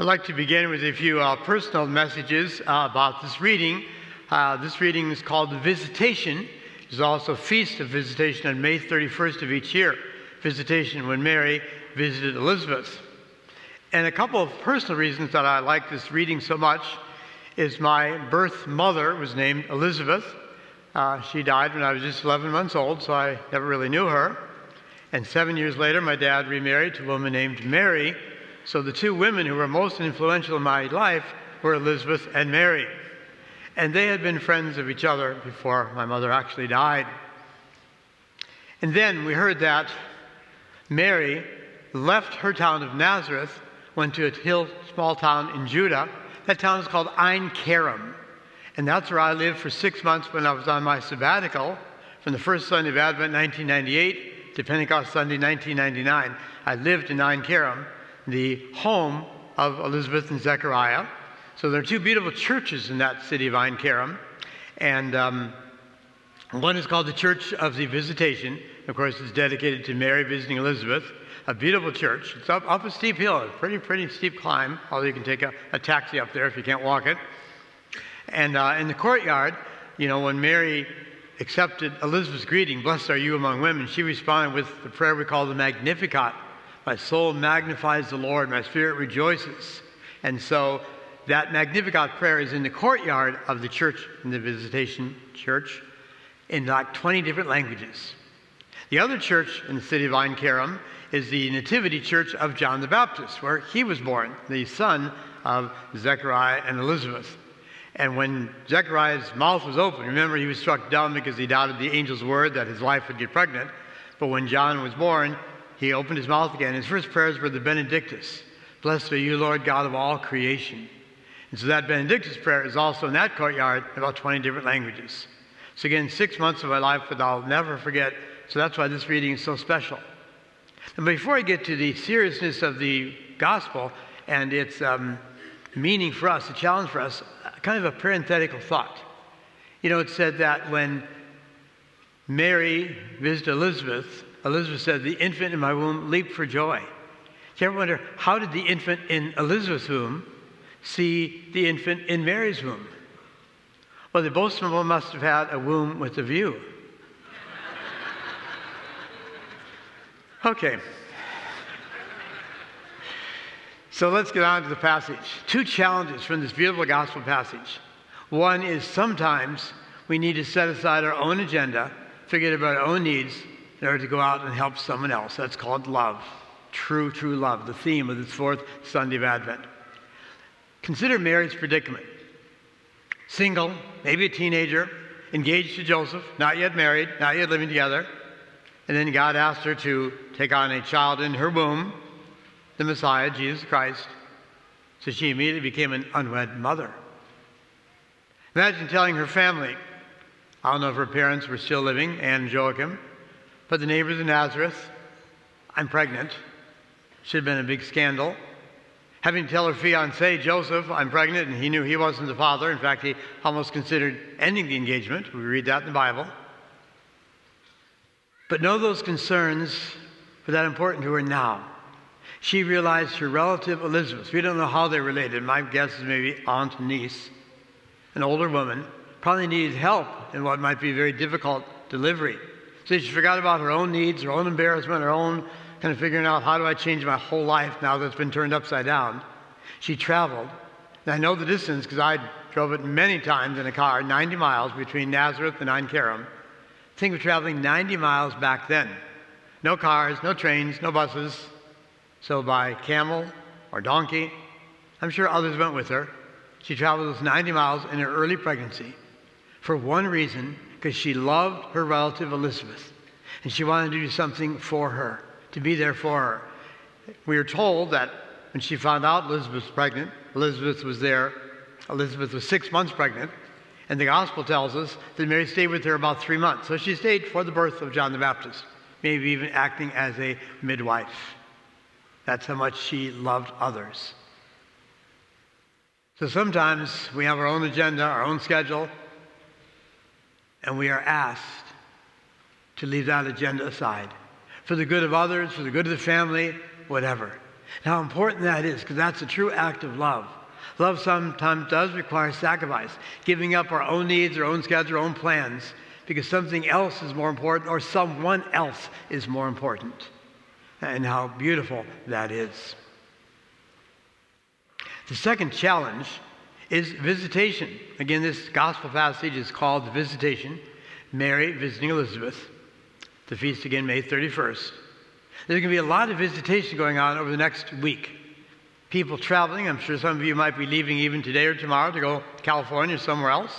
I'd like to begin with a few personal messages about this reading. This reading is called The Visitation. There's also a Feast of Visitation on May 31st of each year. Visitation when Mary visited Elizabeth. And a couple of personal reasons that I like this reading so much is my birth mother was named Elizabeth. She died when I was just 11 months old, so I never really knew her. And 7 years later, my dad remarried to a woman named Mary. So the two women who were most influential in my life were Elizabeth and Mary. And they had been friends of each other before my mother actually died. And then we heard that Mary left her town of Nazareth, went to a small town in Judah. That town is called Ein Kerem. And that's where I lived for 6 months when I was on my sabbatical, from the first Sunday of Advent, 1998, to Pentecost Sunday, 1999. I lived in Ein Kerem, the home of Elizabeth and Zechariah. So there are two beautiful churches in that city of Ein Kerem. And one is called the Church of the Visitation. Of course, it's dedicated to Mary visiting Elizabeth. A beautiful church. It's up a steep hill, a pretty steep climb, although you can take a taxi up there if you can't walk it. And in the courtyard, when Mary accepted Elizabeth's greeting, "Blessed are you among women," she responded with the prayer we call the Magnificat. "My soul magnifies the Lord, my spirit rejoices." And so that Magnificat prayer is in the courtyard of the church, in the Visitation Church, in like 20 different languages. The other church in the city of Ein Kerem is the Nativity Church of John the Baptist, where he was born, the son of Zechariah and Elizabeth. And when Zechariah's mouth was open, remember he was struck dumb because he doubted the angel's word that his wife would get pregnant. But when John was born, he opened his mouth again. His first prayers were the Benedictus. "Blessed are you, Lord God of all creation." And so that Benedictus prayer is also in that courtyard in about 20 different languages. So again, 6 months of my life that I'll never forget. So that's why this reading is so special. And before I get to the seriousness of the gospel and its meaning for us, the challenge for us, kind of a parenthetical thought. It said that when Mary visited Elizabeth, Elizabeth said, "The infant in my womb leaped for joy." Do you ever wonder, how did the infant in Elizabeth's womb see the infant in Mary's womb? Well, they both of them must have had a womb with a view. Okay. So let's get on to the passage. Two challenges from this beautiful gospel passage. One is sometimes we need to set aside our own agenda, forget about our own needs, in order to go out and help someone else. That's called love. True love, the theme of this fourth Sunday of Advent. Consider Mary's predicament. Single, maybe a teenager, engaged to Joseph, not yet married, not yet living together. And then God asked her to take on a child in her womb, the Messiah, Jesus Christ. So she immediately became an unwed mother. Imagine telling her family, I don't know if her parents were still living, Anne and Joachim, but the neighbors in Nazareth, "I'm pregnant." Should have been a big scandal. Having to tell her fiancé, Joseph, "I'm pregnant," and he knew he wasn't the father. In fact, he almost considered ending the engagement. We read that in the Bible. But no, those concerns were that important to her now. She realized her relative Elizabeth, we don't know how they related. My guess is maybe aunt and niece, an older woman, probably needed help in what might be a very difficult delivery. So she forgot about her own needs, her own embarrassment, her own kind of figuring out, how do I change my whole life now that it's been turned upside down? She traveled. And I know the distance because I drove it many times in a car, 90 miles between Nazareth and Ein Kerem. Think of traveling 90 miles back then. No cars, no trains, no buses. So by camel or donkey, I'm sure others went with her. She traveled those 90 miles in her early pregnancy for one reason, because she loved her relative Elizabeth. And she wanted to do something for her, to be there for her. We are told that when she found out Elizabeth was pregnant, Elizabeth was there. Elizabeth was 6 months pregnant. And the gospel tells us that Mary stayed with her about 3 months. So she stayed for the birth of John the Baptist, maybe even acting as a midwife. That's how much she loved others. So sometimes we have our own agenda, our own schedule, and we are asked to leave that agenda aside for the good of others, for the good of the family, whatever. And how important that is, because that's a true act of love. Love sometimes does require sacrifice, giving up our own needs, our own schedule, our own plans, because something else is more important or someone else is more important. And how beautiful that is. The second challenge is visitation. Again, this gospel passage is called the Visitation, Mary visiting Elizabeth. The feast again, May 31st. There's going to be a lot of visitation going on over the next week. People traveling. I'm sure some of you might be leaving even today or tomorrow to go to California or somewhere else.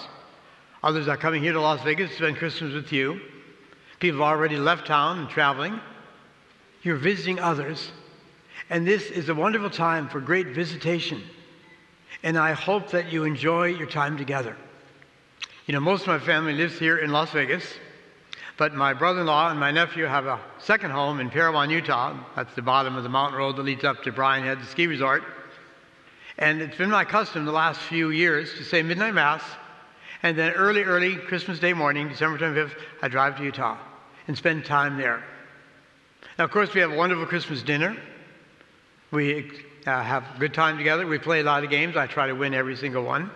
Others are coming here to Las Vegas to spend Christmas with you. People have already left town and traveling. You're visiting others. And this is a wonderful time for great visitation. And I hope that you enjoy your time together. You know, most of my family lives here in Las Vegas, but my brother-in-law and my nephew have a second home in Parowan, Utah. That's the bottom of the mountain road that leads up to Bryan Head, the ski resort. And it's been my custom the last few years to say midnight mass, and then early Christmas Day morning, December 25th, I drive to Utah and spend time there. Now, of course, we have a wonderful Christmas dinner. We have a good time together. We play a lot of games. I try to win every single one.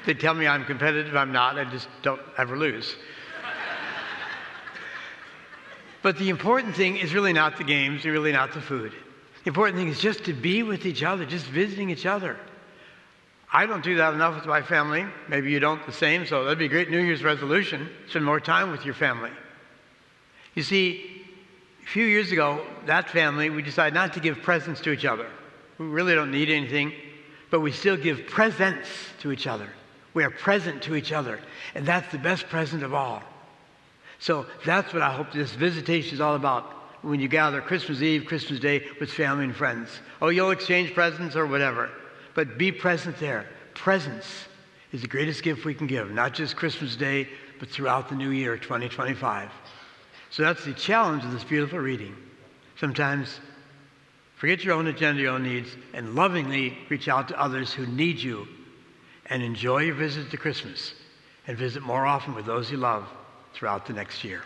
They tell me I'm competitive. I'm not. I just don't ever lose. But the important thing is really not the games, and really not the food. The important thing is just to be with each other, just visiting each other. I don't do that enough with my family. Maybe you don't the same, so that'd be a great New Year's resolution. Spend more time with your family. You see, a few years ago, that family, we decided not to give presents to each other. We really don't need anything, but we still give presents to each other. We are present to each other, and that's the best present of all. So that's what I hope this visitation is all about when you gather Christmas Eve, Christmas Day with family and friends. Oh, you'll exchange presents or whatever, but be present there. Presence is the greatest gift we can give, not just Christmas Day, but throughout the new year, 2025. So that's the challenge of this beautiful reading. Sometimes forget your own agenda, your own needs, and lovingly reach out to others who need you, and enjoy your visit to Christmas, and visit more often with those you love throughout the next year.